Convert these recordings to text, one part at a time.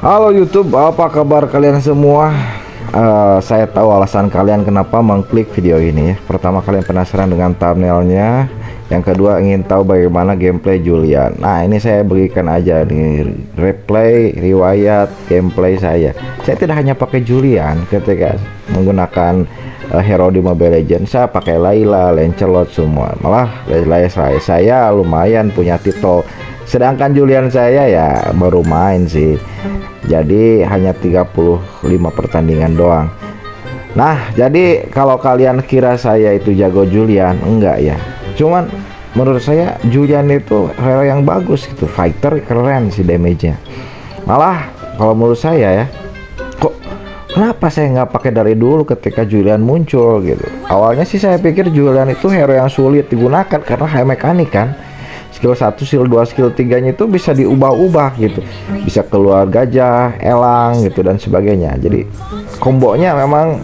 Halo YouTube, apa kabar kalian semua? Saya tahu alasan kalian kenapa mengklik video ini ya. Pertama, kalian penasaran dengan thumbnailnya. Yang kedua, ingin tahu bagaimana gameplay Julian. Nah, ini saya berikan aja nih replay riwayat gameplay saya. Saya tidak hanya pakai Julian ketika menggunakan hero di Mobile Legends. Saya pakai Layla, Lancelot semua. Malah Layla saya lumayan punya titel. Sedangkan Julian saya ya baru main sih. Jadi hanya 35 pertandingan doang. Nah, jadi kalau kalian kira saya itu jago Julian, enggak ya. Cuman menurut saya Julian itu hero yang bagus gitu. Fighter keren sih damage-nya. Malah kalau menurut saya ya, kok kenapa saya nggak pakai dari dulu ketika Julian muncul gitu. Awalnya sih saya pikir Julian itu hero yang sulit digunakan karena high mekanik kan. Skill 1, skill 2, skill 3-nya itu bisa diubah-ubah gitu. Bisa keluar gajah, elang gitu dan sebagainya. Jadi kombonya memang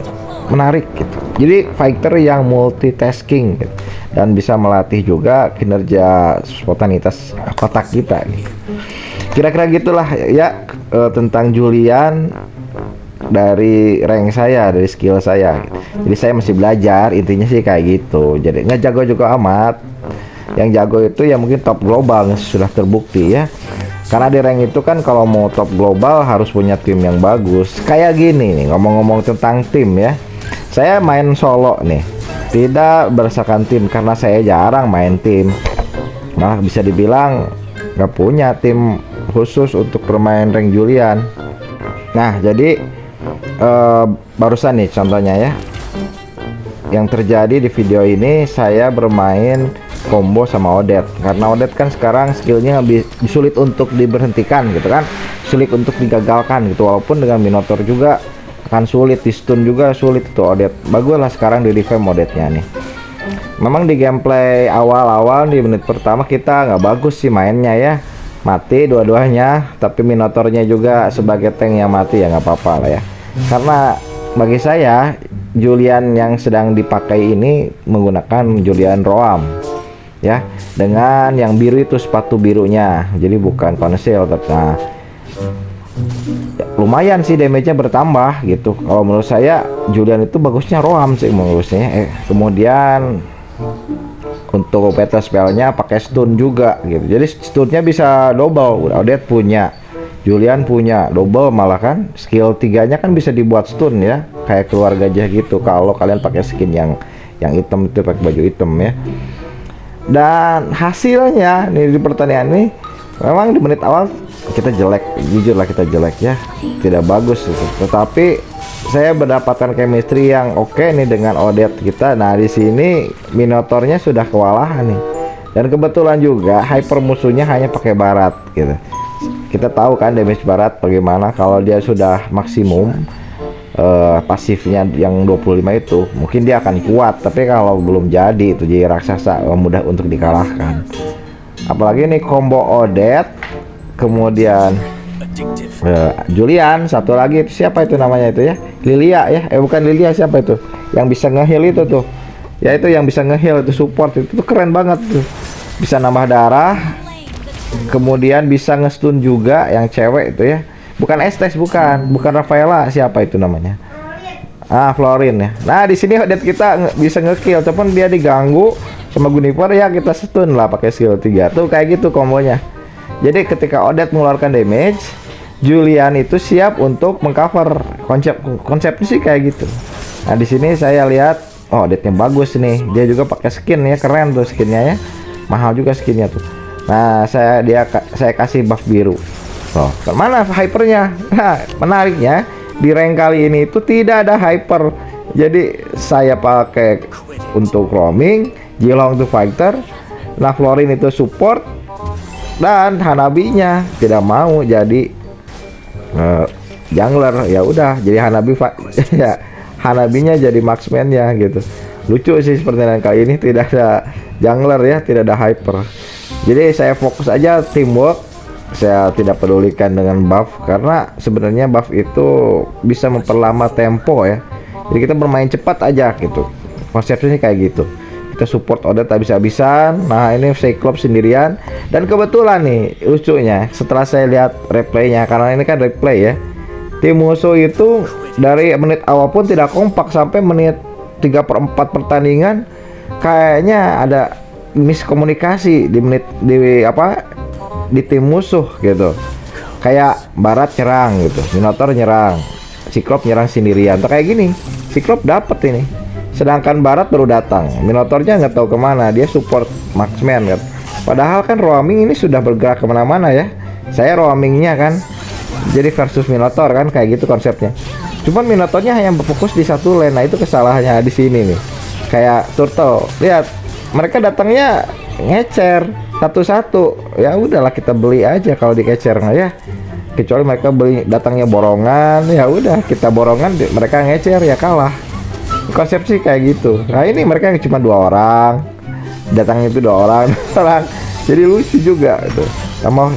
menarik gitu. Jadi fighter yang multitasking gitu. Dan bisa melatih juga kinerja spontanitas kotak kita gitu. Kira-kira gitulah ya tentang Julian dari rank saya, dari skill saya gitu. Jadi saya masih belajar, intinya sih kayak gitu. Jadi nggak jago juga amat. Yang jago itu ya mungkin top global, sudah terbukti ya. Karena di rank itu kan kalau mau top global harus punya tim yang bagus. Kayak gini nih, ngomong-ngomong tentang tim ya. Saya main solo nih, tidak berdasarkan tim karena saya jarang main tim. Malah bisa dibilang nggak punya tim khusus untuk bermain rank Julian. Nah, jadi barusan nih contohnya ya. Yang terjadi di video ini saya bermain combo sama Odette karena Odette kan sekarang skillnya lebih sulit untuk diberhentikan gitu kan, sulit untuk digagalkan gitu, walaupun dengan Minotaur juga akan sulit, di stun juga sulit itu Odette. Baguslah sekarang di revamp Odette-nya nih. Memang di gameplay awal-awal di menit pertama kita nggak bagus sih mainnya ya, mati dua-duanya, tapi Minotaurnya juga sebagai tank yang mati ya nggak apa-apa lah ya. Karena bagi saya Julian yang sedang dipakai ini menggunakan Julian Roam ya, dengan yang biru itu sepatu birunya, jadi bukan konsil. Nah, lumayan sih damage-nya bertambah gitu. Kalau menurut saya Julian itu bagusnya Roam sih menurutnya. Kemudian untuk beta spellnya pakai stun juga gitu, jadi stunnya bisa double. Odette punya, Julian punya double, malah kan skill 3-nya kan bisa dibuat stun ya, kayak keluar gajah gitu kalau kalian pakai skin yang hitam itu, pakai baju hitam ya. Dan hasilnya nih di pertandingan ini memang di menit awal kita jelek, jujur lah kita jelek ya, tidak bagus gitu. Tetapi saya mendapatkan chemistry yang oke nih dengan Odette kita. Nah, di sini Minotaurnya sudah kewalahan nih. Dan kebetulan juga hyper musuhnya hanya pakai barat gitu. Kita tahu kan damage barat bagaimana kalau dia sudah maksimum pasifnya yang 25 itu mungkin dia akan kuat, tapi kalau belum jadi itu jadi raksasa mudah untuk dikalahkan. Apalagi nih combo Odette kemudian Julian, satu lagi itu siapa itu namanya itu ya, Lilia ya, bukan Lilia, siapa itu yang bisa ngeheal itu tuh ya, itu yang bisa ngeheal itu support itu tuh keren banget tuh, bisa nambah darah, kemudian bisa ngestun juga yang cewek itu ya, bukan Estes, bukan Rafaela, siapa itu namanya, Florin ya. Nah, di sini Odette kita bisa ngekill, cuman dia diganggu sama Gunnifer ya, kita stun lah pakai skill 3 tuh, kayak gitu kombonya. Jadi ketika Odette mengeluarkan damage, Julian itu siap untuk mengcover. Konsepnya sih kayak gitu. Nah, di sini saya lihat Odette-nya bagus nih, dia juga pakai skin ya, keren tuh skinnya ya, mahal juga skinnya tuh. Nah, saya kasih buff biru. Oh, kemana hypernya? Nah, menariknya di rank kali ini itu tidak ada hyper. Jadi saya pakai untuk roaming, Jilong itu fighter, nah Florin itu support, dan Hanabinya tidak mau jadi jungler. Ya udah, jadi Hanabi ya, Hanabinya jadi marksman-nya gitu. Lucu sih pertandingan kali ini, tidak ada jungler ya, tidak ada hyper. Jadi saya fokus aja teamwork. Saya tidak pedulikan dengan buff karena sebenarnya buff itu bisa memperlama tempo ya. Jadi kita bermain cepat aja gitu. Konsepnya kayak gitu. kita support Odette habis-habisan. Nah ini Cyclops sendirian. Dan kebetulan nih lucunya setelah saya lihat replaynya, karena ini kan replay ya, tim musuh itu dari menit awal pun tidak kompak sampai menit 3/4 pertandingan. Kayaknya ada miskomunikasi di tim musuh gitu. Kayak Barat nyerang gitu, Minotaur nyerang, Cyclops nyerang sendirian. Tuh kayak gini, Cyclops dapet ini. Sedangkan Barat baru datang, Minotaurnya nggak tahu kemana, dia support marksman kan. Padahal kan roaming ini sudah bergerak kemana-mana ya. Saya roamingnya kan, jadi versus Minotaur kan kayak gitu konsepnya. Cuman Minotaurnya hanya berfokus di satu lane. Nah itu kesalahannya di sini nih. Kayak Turtle, lihat mereka datangnya ngecer satu-satu. Ya udahlah kita beli aja kalau dikecer nggak ya. Kecuali mereka beli datangnya borongan, ya udah kita borongan, mereka ngecer ya kalah. Konsep sih kayak gitu. Nah ini mereka cuma 2 orang, datangnya itu 2 orang, jadi lucu juga itu. Sama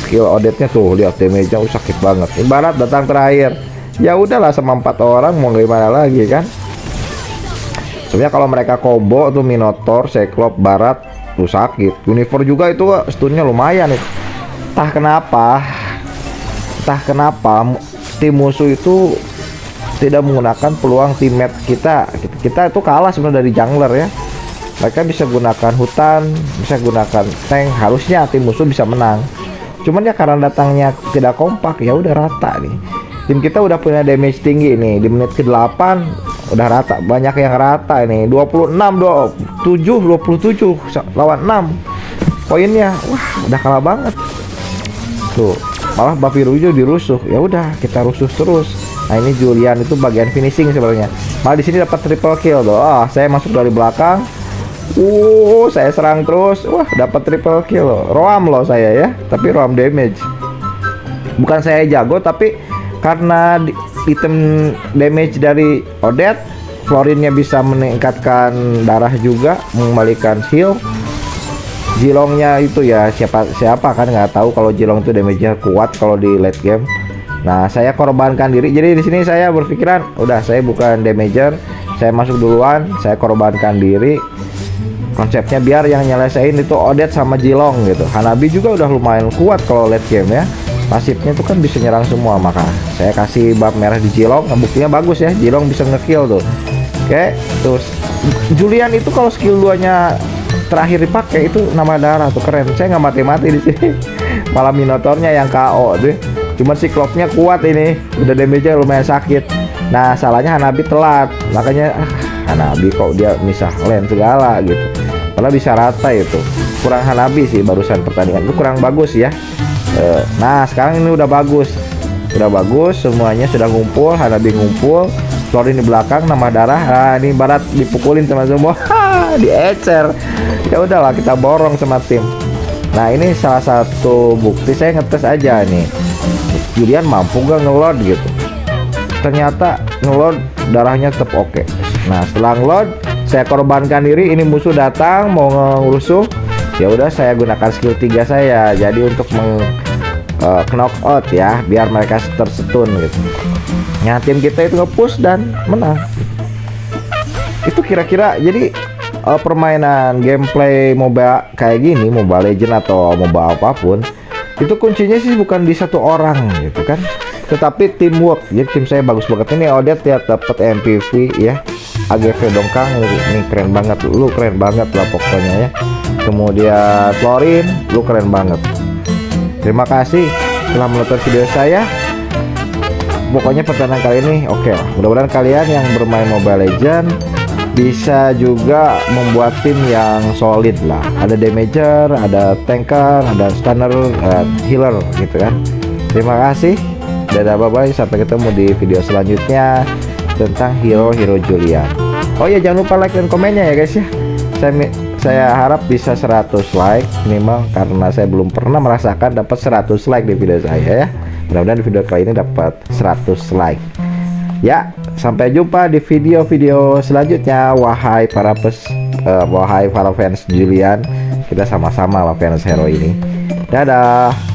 skill Odette-nya tuh, lihat damage-nya sakit banget. Ibarat datang terakhir, ya udahlah sama 4 orang mau gimana lagi kan. Sebenarnya kalau mereka combo tuh Minotaur, Cyclops, Barat tuh sakit. Universe juga itu stunnya lumayan itu. Entah kenapa tim musuh itu tidak menggunakan peluang teammate kita itu kalah sebenarnya dari jungler ya. Mereka bisa gunakan hutan, bisa gunakan tank, harusnya tim musuh bisa menang. Cuman ya karena datangnya tidak kompak, ya udah rata nih. Tim kita udah punya damage tinggi nih, di menit ke-8 udah rata, banyak yang rata nih. 26 27 lawan 6 poinnya. Wah udah kalah banget tuh, malah Bapirujo dirusuh. Ya udah kita rusuh terus. Nah ini Julian itu bagian finishing sebenarnya. Malah di sini dapat triple kill tuh. Saya masuk dari belakang. Saya serang terus. Wah, dapat triple kill loh. Roam loh saya ya, tapi roam damage. Bukan saya jago, tapi karena item damage dari Odette, Florinnya bisa meningkatkan darah juga, mengembalikan heal. Jilongnya itu ya siapa kan nggak tahu kalau Jilong itu damage-nya kuat kalau di late game. Nah, saya korbankan diri. Jadi di sini saya berpikiran, udah saya bukan damager, saya masuk duluan, saya korbankan diri. Konsepnya biar yang nyelesain itu Odette sama Jilong gitu. Hanabi juga udah lumayan kuat kalau late game ya. Pasifnya itu kan bisa nyerang semua, maka saya kasih buff merah di Jilong. Nah, buktinya bagus ya, Jilong bisa ngekill tuh. Oke, terus Julian itu kalau skill 2-nya terakhir dipakai itu nama darah tuh, keren. Saya nggak mati-mati di sini. Malah Minotaurnya yang KO tuh. Cuman Cyclops-nya kuat ini, udah damage-nya lumayan sakit. Nah, salahnya Hanabi telat. Makanya Hanabi kok dia misah lane segala gitu. Padahal bisa rata itu. Kurang Hanabi sih barusan pertandingan itu kurang bagus ya. Nah, sekarang ini udah bagus. Udah bagus, semuanya sudah ngumpul, Hanabi ngumpul. Florin di belakang, nama darah. Nah, ini Barat dipukulin sama semua. Diecer. Ya udahlah kita borong sama tim. Nah, ini salah satu bukti saya ngetes aja nih. Julian mampu gak ngeload gitu. Ternyata ngeload darahnya tetap oke. Nah, setelah ngeload saya korbankan diri, ini musuh datang mau ngerusuh. Ya udah saya gunakan skill 3 saya. Jadi untuk knock out ya, biar mereka tersetun gitu. Nah, tim kita itu nge-push dan menang. Itu kira-kira jadi permainan gameplay MOBA kayak gini, Mobile Legend atau MOBA apapun, itu kuncinya sih bukan di satu orang gitu kan, tetapi teamwork. Jadi tim saya bagus banget ini. Odette lihat dapat MVP ya, AGV dongkang, ini keren banget, lu keren banget lah pokoknya ya. Kemudian Florin, lu keren banget. Terima kasih telah menonton video saya. Pokoknya pertandingan kali ini oke lah. Mudah-mudahan kalian yang bermain Mobile Legend bisa juga membuat tim yang solid lah. Ada damager, ada tanker, ada stunner, healer gitu kan. Terima kasih. Dadah, bye-bye. Sampai ketemu di video selanjutnya tentang hero-hero Julian. Oh ya, jangan lupa like dan komennya ya guys ya. Saya harap bisa 100 like minimal, karena saya belum pernah merasakan dapat 100 like di video saya ya. Mudah-mudahan di video kali ini dapat 100 like. Ya, sampai jumpa di video-video selanjutnya. Wahai para fans Julian, kita sama-sama lah fans hero ini. Dadah.